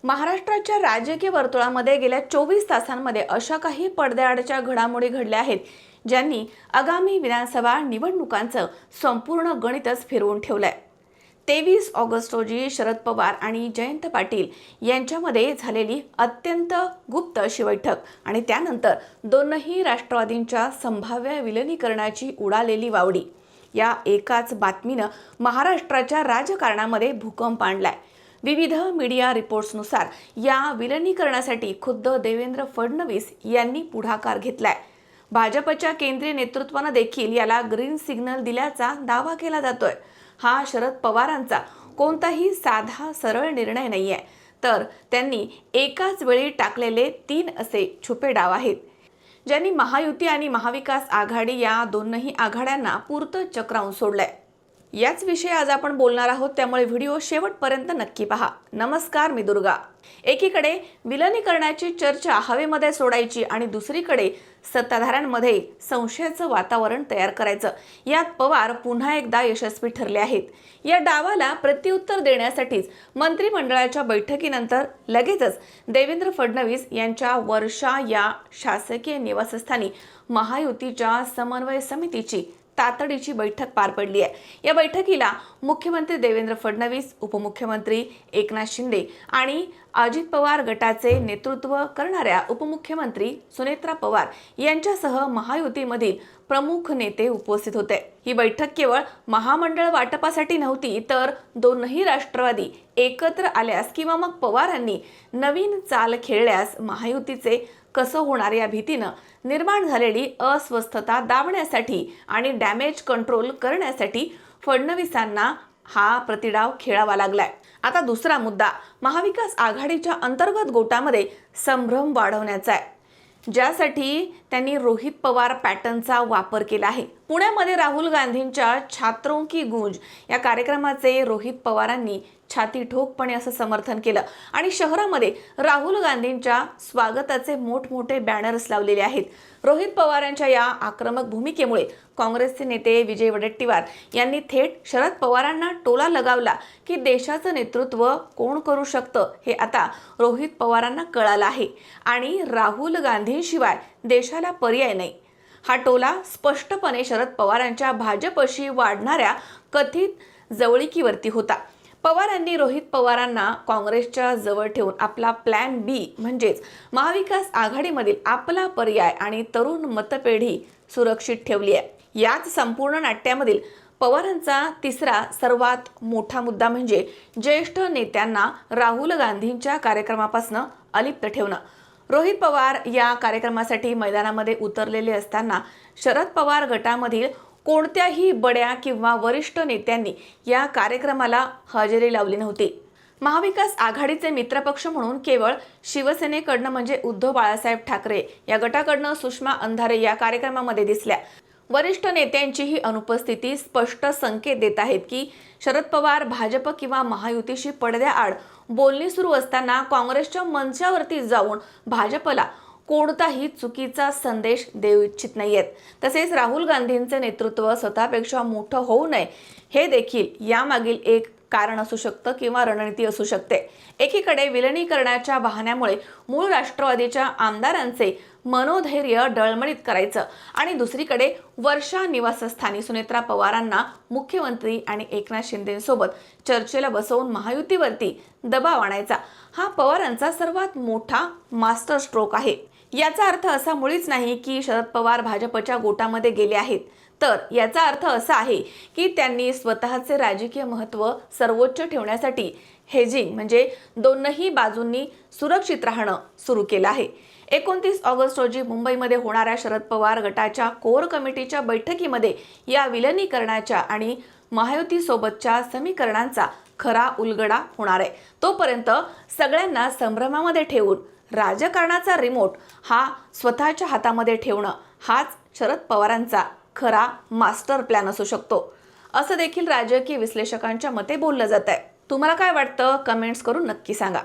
महाराष्ट्राच्या राजकीय वर्तुळामध्ये गेल्या 24 तासांमध्ये अशा काही पडद्याआडच्या घडामोडी घडल्या आहेत ज्यांनी आगामी विधानसभा निवडणुकांचं संपूर्ण गणितच फिरवून ठेवलंय। 23 ऑगस्ट रोजी शरद पवार आणि जयंत पाटील यांच्यामध्ये झालेली अत्यंत गुप्त अशी बैठक आणि त्यानंतर दोनही राष्ट्रवादींच्या संभाव्य विलिनीकरणाची उडालेली वावडी या एकाच बातमीनं महाराष्ट्राच्या राजकारणामध्ये भूकंप आणलाय। विविध मीडिया रिपोर्ट्सनुसार या विलिनीकरणासाठी खुद्द देवेंद्र फडणवीस यांनी पुढाकार घेतलाय। भाजपच्या केंद्रीय नेतृत्वानं देखील याला ग्रीन सिग्नल दिल्याचा दावा केला जातोय। हा शरद पवारांचा कोणताही साधा सरळ निर्णय नाहीये, तर त्यांनी एकाच वेळी टाकलेले 3 असे छुपे डाव आहेत ज्यांनी महायुती आणि महाविकास आघाडी या दोनही आघाड्यांना पुरतं चक्रावून सोडलंय। याच विषयी आज आपण बोलणार आहोत, त्यामुळे व्हिडिओ शेवटपर्यंत नक्की पहा। नमस्कार, मी दुर्गा। एकीकडे विलिनीकरणाची चर्चा हवेमध्ये सोडायची आणि दुसरीकडे सत्ताधाऱ्यांमध्ये संशयाचं वातावरण तयार करायचं, यात पवार पुन्हा एकदा यशस्वी ठरले आहेत। या डावाला प्रत्युत्तर देण्यासाठीच मंत्रिमंडळाच्या बैठकीनंतर लगेचच देवेंद्र फडणवीस यांच्या वर्षा या शासकीय निवासस्थानी महायुतीच्या समन्वय समितीची तातडीची बैठक पार पडली आहे। या बैठकीला मुख्यमंत्री देवेंद्र फडणवीस, उपमुख्यमंत्री एकनाथ शिंदे आणि अजित पवार गटाचे नेतृत्व करणाऱ्या उपमुख्यमंत्री सुनेत्रा पवार यांच्यासह महायुतीमधील प्रमुख नेते उपस्थित होते। ही बैठक केवळ महामंडळ वाटपासाठी नव्हती, तर दोनही राष्ट्रवादी एकत्र आल्यास किंवा मग पवारांनी नवीन चाल खेळल्यास महायुतीचे कसं होणार या भीतीनं निर्माण झालेली अस्वस्थता दाबण्यासाठी आणि डॅमेज कंट्रोल करण्यासाठी फडणवीसांना हा प्रतिडाव खेळावा लागलाय। आता दुसरा मुद्दा महाविकास आघाडीच्या अंतर्गत गोटामध्ये संभ्रम वाढवण्याचा आहे, ज्यासाठी त्यांनी रोहित पवार पॅटर्नचा वापर केला आहे। पुण्यामध्ये राहुल गांधींच्या छात्रों की गूंज या कार्यक्रमाचे रोहित पवारांनी छाती ठोकपणे असं समर्थन केलं आणि शहरामध्ये राहुल गांधींच्या स्वागताचे मोठमोठे बॅनर्स लावलेले आहेत। रोहित पवारांच्या या आक्रमक भूमिकेमुळे काँग्रेसचे नेते विजय वडेट्टीवार यांनी थेट शरद पवारांना टोला लगावला की देशाचं नेतृत्व कोण करू शकतं हे आता रोहित पवारांना कळालं आहे आणि राहुल गांधींशिवाय देशाला पर्याय नाही। हा टोला स्पष्टपणे शरद पवारांच्या भाजपशी वाढणाऱ्या कथित जवळीकीवरती होता। पवारांनी रोहित पवारांना काँग्रेसच्या जवळ ठेवून आपला प्लॅन बी म्हणजेच महाविकास आघाडीमधील आपला पर्याय आणि तरुण मतपेढी सुरक्षित ठेवली आहे। याच संपूर्ण नाट्यामधील पवारांचा तिसरा सर्वात मोठा मुद्दा म्हणजे ज्येष्ठ नेत्यांना राहुल गांधींच्या कार्यक्रमापासून अलिप्त ठेवणं। रोहित पवार या कार्यक्रमासाठी मैदानामध्ये उतरलेले असताना शरद पवार गटामधील कोणत्याही बड्या किंवा वरिष्ठ नेत्यांनी या कार्यक्रमाला हजेरी लावली नव्हती। महाविकास आघाडीचे मित्रपक्ष म्हणून केवळ शिवसेनेकडनं म्हणजे उद्धव बाळासाहेब ठाकरे या गटाकडनं सुषमा अंधारे या कार्यक्रमामध्ये दिसल्या। वरिष्ठ नेत्यांची ही अनुपस्थिती स्पष्ट संकेत देत आहेत की शरद पवार भाजप किंवा महायुतीशी पडद्याआड बोलणी सुरू असताना काँग्रेसच्या मंचावरती जाऊन भाजपला कोणताही चुकीचा संदेश देऊ इच्छित नाहीयेत। तसेच राहुल गांधींचे नेतृत्व स्वतःपेक्षा मोठं होऊ नये हे देखील यामागील एक कारण असू शकतं किंवा रणनीती असू शकते। एकीकडे विलिनीकरणाच्या बहाण्यामुळे मूळ राष्ट्रवादीच्या आमदारांचे मनोधैर्य डळमळीत करायचं आणि दुसरीकडे वर्षा निवासस्थानी सुनेत्रा पवारांना मुख्यमंत्री आणि एकनाथ शिंदेसोबत चर्चेला बसवून महायुतीवरती दबाव आणायचा, हा पवारांचा सर्वात मोठा मास्टर स्ट्रोक आहे। याचा अर्थ असा मुळीच नाही की शरद पवार भाजपच्या गोटामध्ये गेले आहेत, तर याचा अर्थ असा आहे की त्यांनी स्वतःचे राजकीय महत्त्व सर्वोच्च ठेवण्यासाठी हेजिंग म्हणजे दोनही बाजूंनी सुरक्षित राहणं सुरू केलं आहे। 29 ऑगस्ट रोजी मुंबईमध्ये होणाऱ्या शरद पवार गटाच्या कोर कमिटीच्या बैठकीमध्ये या विलिनीकरणाच्या आणि महायुतीसोबतच्या समीकरणांचा खरा उलगडा होणार आहे। तोपर्यंत सगळ्यांना संभ्रमामध्ये ठेवून राजकारणाचा रिमोट हा स्वतःच्या हातामध्ये ठेवणं हाच शरद पवारांचा खरा मास्टर प्लॅन असू शकतो, असं देखील राजकीय विश्लेषकांच्या मते बोललं जात आहे। तुम्हाला काय वाटतं? कमेंट्स करून नक्की सांगा।